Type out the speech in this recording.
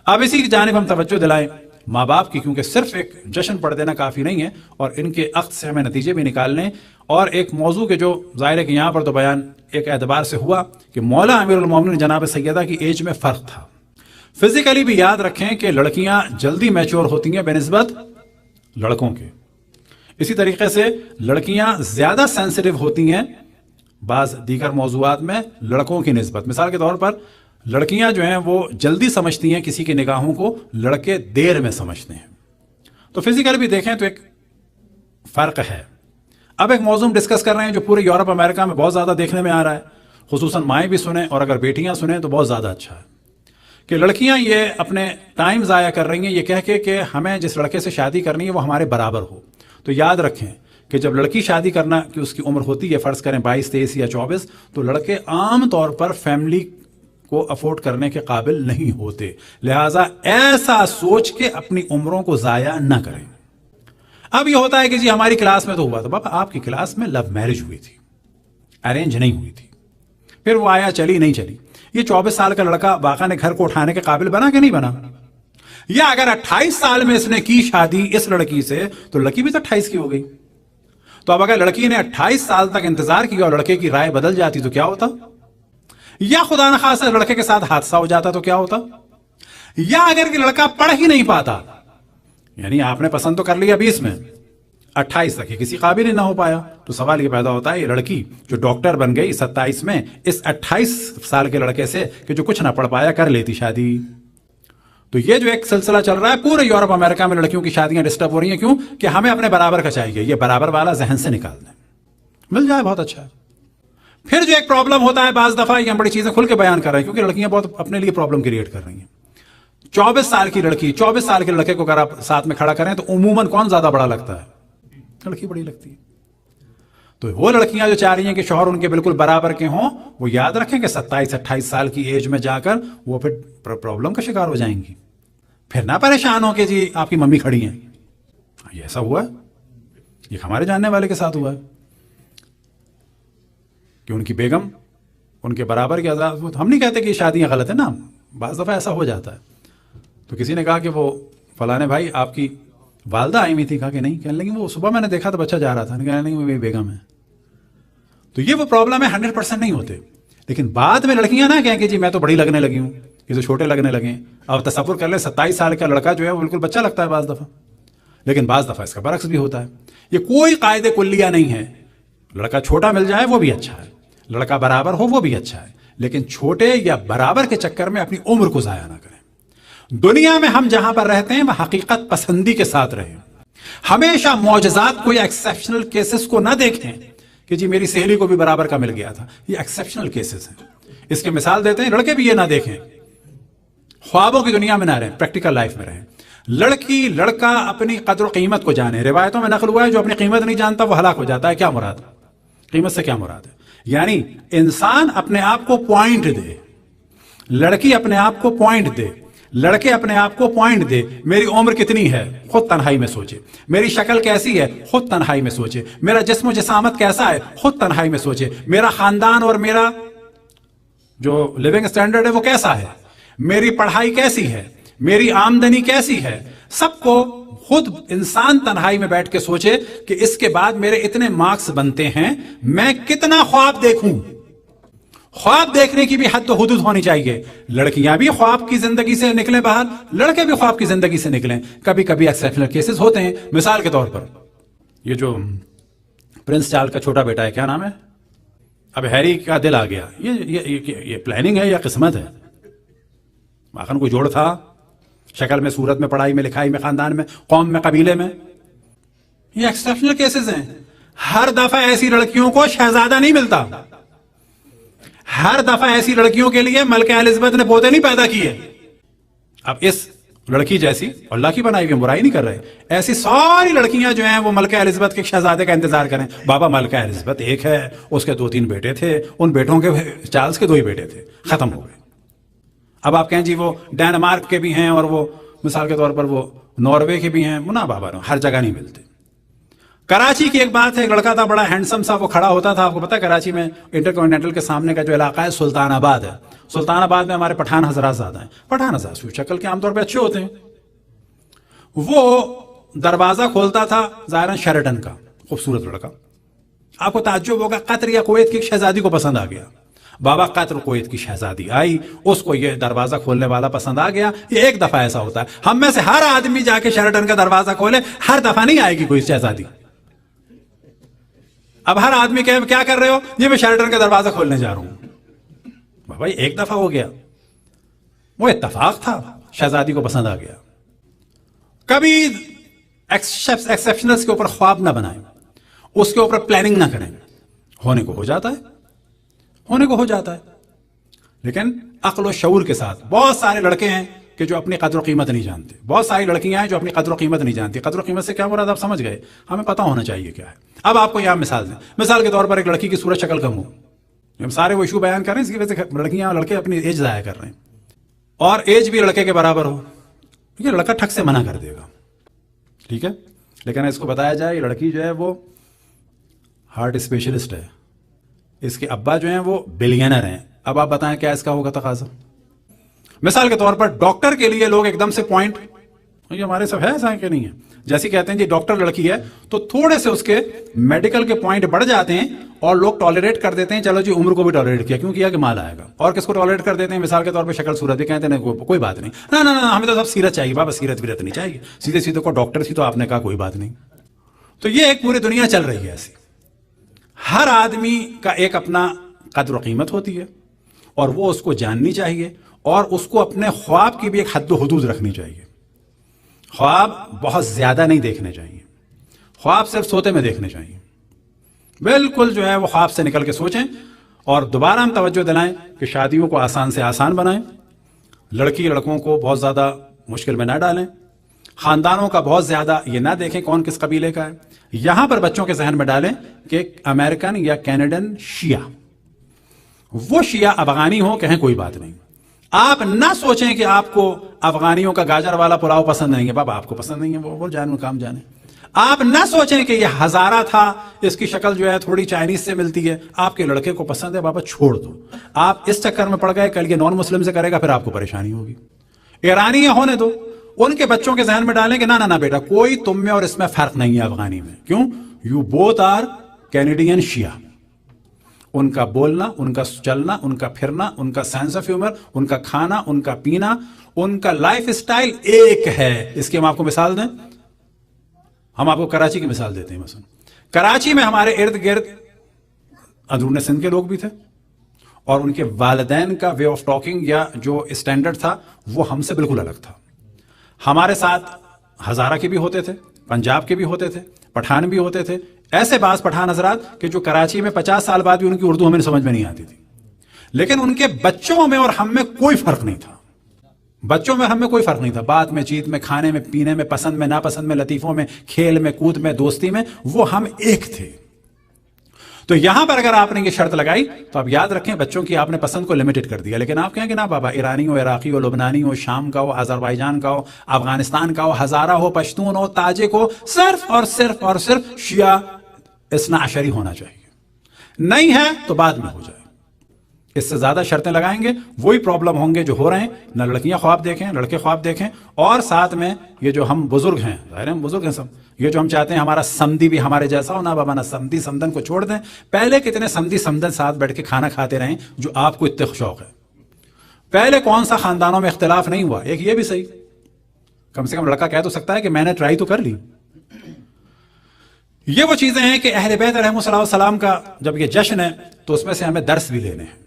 اب اسی کی جانب ہم توجہ دلائیں ماں باپ کی، کیونکہ صرف ایک جشن پڑھ دینا کافی نہیں ہے، اور ان کے عقد سے ہمیں نتیجے بھی نکالنے، اور ایک موضوع کے جو ظاہر ہے کہ یہاں پر تو بیان ایک اعتبار سے ہوا کہ مولا امیر المومنین جناب سیدہ کی ایج میں فرق تھا۔ فزیکلی بھی یاد رکھیں کہ لڑکیاں جلدی میچور ہوتی ہیں بنسبت لڑکوں کے، اسی طریقے سے لڑکیاں زیادہ سینسٹیو ہوتی ہیں بعض دیگر موضوعات میں لڑکوں کی نسبت۔ مثال کے طور پر لڑکیاں جو ہیں وہ جلدی سمجھتی ہیں کسی کی نگاہوں کو، لڑکے دیر میں سمجھتے ہیں۔ تو فزیکل بھی دیکھیں تو ایک فرق ہے۔ اب ایک موضوع ڈسکس کر رہے ہیں جو پورے یورپ امریکہ میں بہت زیادہ دیکھنے میں آ رہا ہے، خصوصاً مائیں بھی سنیں اور اگر بیٹیاں سنیں تو بہت زیادہ اچھا ہے، کہ لڑکیاں یہ اپنے ٹائم ضائع کر رہی ہیں یہ کہہ کے کہ ہمیں جس لڑکے سے شادی کرنی ہے وہ ہمارے برابر ہو۔ تو یاد رکھیں کہ جب لڑکی شادی کرنا کہ اس کی عمر ہوتی ہے فرض کریں 22، 23 یا 24، تو لڑکے عام طور پر فیملی کو افورڈ کرنے کے قابل نہیں ہوتے، لہٰذا ایسا سوچ کے اپنی عمروں کو ضائع نہ کریں۔ اب یہ ہوتا ہے کہ جی ہماری کلاس میں تو ہوا، تو بابا آپ کی کلاس میں لو میرج ہوئی تھی، ارینج نہیں ہوئی تھی، پھر وہ آیا چلی نہیں چلی۔ یہ 24 سال کا لڑکا واقعہ نے گھر کو اٹھانے کے قابل بنا کہ نہیں بنا؟ یا اگر 28 سال میں اس نے کی شادی اس لڑکی سے تو لڑکی بھی تو 28 کی ہو گئی۔ تو اب اگر لڑکی نے 28 سال تک انتظار کیا اور لڑکے کی رائے بدل جاتی تو کیا ہوتا؟ یا خدا نخواستہ لڑکے کے ساتھ حادثہ ہو جاتا تو کیا ہوتا؟ یا اگر کہ لڑکا پڑھ ہی نہیں پاتا، یعنی آپ نے پسند تو کر لیا 20 میں، 28 تک یہ کسی قابل ہی نہ ہو پایا، تو سوال یہ پیدا ہوتا ہے یہ لڑکی جو ڈاکٹر بن گئی 27 میں اس 28 سال کے لڑکے سے کہ جو کچھ نہ پڑھ پایا کر لیتی شادی۔ تو یہ جو ایک سلسلہ چل رہا ہے پورے یورپ امریکہ میں لڑکیوں کی شادیاں ڈسٹرب ہو رہی ہیں، کیوں کہ ہمیں اپنے برابر کا چاہیے، یہ برابر والا ذہن سے نکال دیں، مل جائے بہت اچھا ہے۔ پھر جو ایک پرابلم ہوتا ہے بعض دفعہ، یہ ہم بڑی چیزیں کھل کے بیان کر رہے ہیں کیونکہ لڑکیاں بہت اپنے لیے پرابلم کریٹ کر رہی ہیں۔ 24 سال کی لڑکی 24 سال کے لڑکے کو اگر آپ ساتھ میں کھڑا کریں تو عموماً کون زیادہ بڑا لگتا ہے؟ لڑکی بڑی لگتی ہے۔ تو وہ لڑکیاں جو چاہ رہی ہیں کہ شوہر ان کے بالکل برابر کے ہوں، وہ یاد رکھیں کہ 27-28 سال کی ایج میں جا کر وہ پھر پرابلم کا شکار ہو جائیں گی۔ پھر نہ پریشان ہو کہ جی آپ کی ممی کھڑی ہیں، یہ ایسا ہوا ہے، یہ ہمارے جاننے والے کے ساتھ ہوا ہے کہ ان کی بیگم ان کے برابر کی آزاد۔ ہم نہیں کہتے کہ یہ شادیاں غلط ہیں نا، بعض دفعہ ایسا ہو جاتا ہے۔ تو کسی نے کہا کہ وہ فلانے بھائی آپ کی والدہ آئی ہوئی تھی، کہا کہ نہیں، کہنے لگی وہ صبح میں نے دیکھا تو بچہ جا رہا تھا، کہنے لگی وہ میری بیگم ہے۔ تو یہ وہ پرابلم ہے، 100% نہیں ہوتے، لیکن بعد میں لڑکیاں نہ کہیں کہ جی میں تو بڑی لگنے لگی ہوں، یہ تو چھوٹے لگنے لگے ہیں۔ اب تصور کر لیں 27 سال کا لڑکا جو ہے وہ بالکل بچہ لگتا ہے بعض دفعہ، لیکن بعض دفعہ اس کا برعکس بھی ہوتا ہے۔ یہ کوئی قاعدے کلیہ نہیں ہے، لڑکا چھوٹا مل جائے وہ بھی اچھا ہے، لڑکا برابر ہو وہ بھی اچھا ہے، لیکن چھوٹے یا برابر کے چکر میں اپنی عمر کو ضائع نہ کریں۔ دنیا میں ہم جہاں پر رہتے ہیں وہ حقیقت پسندی کے ساتھ رہیں، ہمیشہ معجزات کو یا ایکسیپشنل کیسز کو نہ دیکھیں کہ جی میری سہیلی کو بھی برابر کا مل گیا تھا، یہ ایکسیپشنل کیسز ہیں۔ اس کی مثال دیتے ہیں، لڑکے بھی یہ نہ دیکھیں، خوابوں کی دنیا میں نہ رہیں، پریکٹیکل لائف میں رہیں۔ لڑکی لڑکا اپنی قدر و قیمت کو جانے، روایتوں میں نقل ہوا ہے جو اپنی قیمت نہیں جانتا وہ ہلاک ہو جاتا ہے۔ کیا مراد؟ قیمت سے کیا مراد ہے؟ یعنی انسان اپنے آپ کو پوائنٹ دے، لڑکی اپنے آپ کو پوائنٹ دے، لڑکے اپنے آپ کو پوائنٹ دے۔ میری عمر کتنی ہے خود تنہائی میں سوچے، میری شکل کیسی ہے خود تنہائی میں سوچے، میرا جسم و جسامت کیسا ہے خود تنہائی میں سوچے، میرا خاندان اور میرا جو لیونگ سٹینڈرڈ ہے وہ کیسا ہے، میری پڑھائی کیسی ہے، میری آمدنی کیسی ہے، سب کو خود انسان تنہائی میں بیٹھ کے سوچے کہ اس کے بعد میرے اتنے مارکس بنتے ہیں، میں کتنا خواب دیکھوں۔ خواب دیکھنے کی بھی حد و حدود ہونی چاہیے۔ لڑکیاں بھی خواب کی زندگی سے نکلیں باہر، لڑکے بھی خواب کی زندگی سے نکلیں۔ کبھی کبھی ایکسیپشنل کیسز ہوتے ہیں، مثال کے طور پر یہ جو پرنس چارلس کا چھوٹا بیٹا ہے، کیا نام ہے؟ اب ہیری کا دل آ گیا، یہ پلاننگ ہے یا قسمت ہے؟ آخر کوئی جوڑ تھا، شکل میں، صورت میں، پڑھائی میں، لکھائی میں، خاندان میں، قوم میں، قبیلے میں۔ یہ ایکسیپشنل کیسز ہیں۔ ہر دفعہ ایسی لڑکیوں کو شہزادہ نہیں ملتا، ہر دفعہ ایسی لڑکیوں کے لیے ملکہ الزبتھ نے پوتے نہیں پیدا کیے۔ اب اس لڑکی جیسی، اللہ کی بنائی ہوئی، برائی نہیں کر رہے، ایسی ساری لڑکیاں جو ہیں وہ ملکہ الزبتھ کے شہزادے کا انتظار کریں۔ بابا ملکہ الزبتھ ایک ہے، اس کے 2-3 بیٹے تھے، ان بیٹوں کے چارلس کے 2 ہی بیٹے تھے، ختم ہو گئے۔ اب آپ کہیں جی وہ ڈینمارک کے بھی ہیں اور وہ مثال کے طور پر وہ ناروے کے بھی ہیں، نہ بابا ہر جگہ نہیں ملتے۔ کراچی کی ایک بات ہے، ایک لڑکا تھا بڑا ہینڈسم سا، وہ کھڑا ہوتا تھا، آپ کو پتا ہے کراچی میں انٹر کانٹیننٹل کے سامنے کا جو علاقہ ہے سلطان آباد ہے، سلطان آباد میں ہمارے پٹھان حضرات زیادہ ہیں. پٹھان حضرات شکل کے عام طور پہ اچھے ہوتے ہیں. وہ دروازہ کھولتا تھا ظاہراً شیرٹن کا، خوبصورت لڑکا. آپ کو تعجب ہوگا قطر یا کویت کی شہزادی کو پسند آ گیا. بابا قطر کویت کی شہزادی آئی، اس کو یہ دروازہ کھولنے والا پسند آ گیا. یہ ایک دفعہ ایسا ہوتا ہے. ہم میں سے ہر آدمی جا کے شیرٹن کا دروازہ کھولے، ہر دفعہ نہیں آئے گی کوئی شہزادی. اب ہر آدمی کہ کیا کر رہے ہو؟ جی میں شیرٹن کا دروازہ کھولنے جا رہا ہوں. بابا ایک دفعہ ہو گیا، وہ اتفاق تھا، شہزادی کو پسند آ گیا. کبھی ایکسیپشنلز کے اوپر خواب نہ بنائیں، اس کے اوپر پلاننگ نہ کریں. ہونے کو ہو جاتا ہے، ہونے کو ہو جاتا ہے. لیکن عقل و شعور کے ساتھ. بہت سارے لڑکے ہیں کہ جو اپنی قدر و قیمت نہیں جانتے. بہت ساری لڑکیاں ہیں جو اپنی قدر و قیمت نہیں جانتی. قدر و قیمت سے کیا مراد آپ سمجھ گئے؟ ہمیں پتہ ہونا چاہیے کیا ہے. اب آپ کو یہاں مثال دیں. مثال کے طور پر ایک لڑکی کی صورت شکل کم ہو. ہم سارے وہ ایشو بیان کر رہے ہیں، اس کی وجہ سے لڑکیاں لڑکے اپنی ایج ضائع کر رہے ہیں، اور ایج بھی لڑکے کے برابر ہو. یہ لڑکا ٹھگ سے منع کر دے گا، ٹھیک ہے. لیکن اس کو بتایا جائے یہ لڑکی جو ہے وہ ہارٹ اسپیشلسٹ ہے، اس کے ابا جو ہیں وہ بلینر ہیں. اب آپ بتائیں کیا اس کا ہوگا تقاضا؟ مثال کے طور پر ڈاکٹر کے لیے لوگ ایک دم سے پوائنٹ، یہ ہمارے سب ہے ایسا ہے کہ نہیں ہے، جیسے کہتے ہیں جی ڈاکٹر لڑکی ہے تو تھوڑے سے اس کے میڈیکل کے پوائنٹ بڑھ جاتے ہیں اور لوگ ٹالریٹ کر دیتے ہیں. چلو جی عمر کو بھی ٹالریٹ کیا، کیوں کیا کہ مال آئے گا. اور کس کو ٹالریٹ کر دیتے ہیں؟ مثال کے طور پہ شکل صورت بھی کہتے ہیں کوئی بات نہیں. نہ ہمیں تو سب سیرت چاہیے. بابا سیرت ویرت نہیں چاہیے، سیدھے سیدھے کو ڈاکٹر تھی تو آپ نے کہا کوئی بات نہیں. تو یہ ایک پوری دنیا چل رہی ہے ایسی. ہر آدمی کا ایک اپنا قدر و قیمت ہوتی ہے اور وہ اس کو جاننی چاہیے، اور اس کو اپنے خواب کی بھی ایک حد و حدود رکھنی چاہیے. خواب بہت زیادہ نہیں دیکھنے چاہیے. خواب صرف سوتے میں دیکھنے چاہیے. بالکل جو ہے وہ خواب سے نکل کے سوچیں. اور دوبارہ ہم توجہ دلائیں کہ شادیوں کو آسان سے آسان بنائیں. لڑکی لڑکوں کو بہت زیادہ مشکل میں نہ ڈالیں. خاندانوں کا بہت زیادہ یہ نہ دیکھیں کون کس قبیلے کا ہے. یہاں پر بچوں کے ذہن میں ڈالیں کہ امریکن یا کینیڈن شیعہ، وہ شیعہ افغانی ہو، کہیں کوئی بات نہیں. آپ نہ سوچیں کہ آپ کو افغانیوں کا گاجر والا پلاؤ پسند نہیں ہے. بابا آپ کو پسند نہیں ہے، وہ جانو کام جانے. آپ نہ سوچیں کہ یہ ہزارہ تھا، اس کی شکل جو ہے تھوڑی چائنیز سے ملتی ہے، آپ کے لڑکے کو پسند ہے. بابا چھوڑ دو. آپ اس چکر میں پڑ گئے، کل یہ نان مسلم سے کرے گا، پھر آپ کو پریشانی ہوگی. ایرانی ہونے دو. ان کے بچوں کے ذہن میں ڈالیں کہ نہ بیٹا کوئی تم میں اور اس میں فرق نہیں ہے افغانی میں. کیوں؟ یو بوتھ آر کینیڈین شیعہ. ان کا بولنا، ان کا چلنا، ان کا پھرنا، ان کا سینس آف ہیومر، ان کا کھانا، ان کا پینا، ان کا لائف اسٹائل ایک ہے. اس کی ہم آپ کو مثال دیں. ہم آپ کو کراچی کی مثال دیتے ہیں. مثلا کراچی میں ہمارے ارد گرد اندرون سندھ کے لوگ بھی تھے، اور ان کے والدین کا وے آف ٹاکنگ یا جو اسٹینڈرڈ تھا وہ ہم سے بالکل الگ تھا. ہمارے ساتھ ہزارہ کے بھی ہوتے تھے، پنجاب کے بھی ہوتے تھے، پٹھان بھی ہوتے تھے. ایسے بعض پٹھان حضرات کہ جو کراچی میں 50 سال بعد بھی ان کی اردو ہمیں سمجھ میں نہیں آتی تھی. لیکن ان کے بچوں میں اور ہم میں کوئی فرق نہیں تھا. بچوں میں ہم میں کوئی فرق نہیں تھا. بات میں، چیت میں، کھانے میں، پینے میں، پسند میں، ناپسند میں، لطیفوں میں، کھیل میں، کود میں، دوستی میں، وہ ہم ایک تھے. تو یہاں پر اگر آپ نے یہ شرط لگائی تو آپ یاد رکھیں بچوں کی آپ نے پسند کو لمیٹڈ کر دیا. لیکن آپ کہیں کہ نا بابا ایرانی ہو، عراقی ہو، لبنانی ہو، شام کا ہو، آذربائیجان کا ہو، افغانستان کا ہو، ہزارہ ہو، پشتون ہو، تاجک ہو، صرف اور صرف اور صرف شیعہ اثنا عشری ہونا چاہیے. نہیں ہے تو بعد میں ہو جائے. اس سے زیادہ شرطیں لگائیں گے وہی پرابلم ہوں گے جو ہو رہے ہیں. نہ لڑکیاں خواب دیکھیں، لڑکے خواب دیکھیں. اور ساتھ میں یہ جو ہم بزرگ ہیں، ظاہر ہم بزرگ ہیں سب، یہ جو ہم چاہتے ہیں ہمارا سمدی بھی ہمارے جیسا ہو. نہ بابا نہ سمدی سمدن کو چھوڑ دیں. پہلے کتنے سمدی سمدن ساتھ بیٹھ کے کھانا کھاتے رہیں جو آپ کو اتنے شوق ہے. پہلے کون سا خاندانوں میں اختلاف نہیں ہوا. ایک یہ بھی صحیح، کم سے کم لڑکا کہہ تو سکتا ہے کہ میں نے ٹرائی تو کر لی. یہ وہ چیزیں ہیں کہ اہل بیت علیہم السلام کا جب یہ جشن ہے تو اس میں سے ہمیں درس بھی لینے ہیں.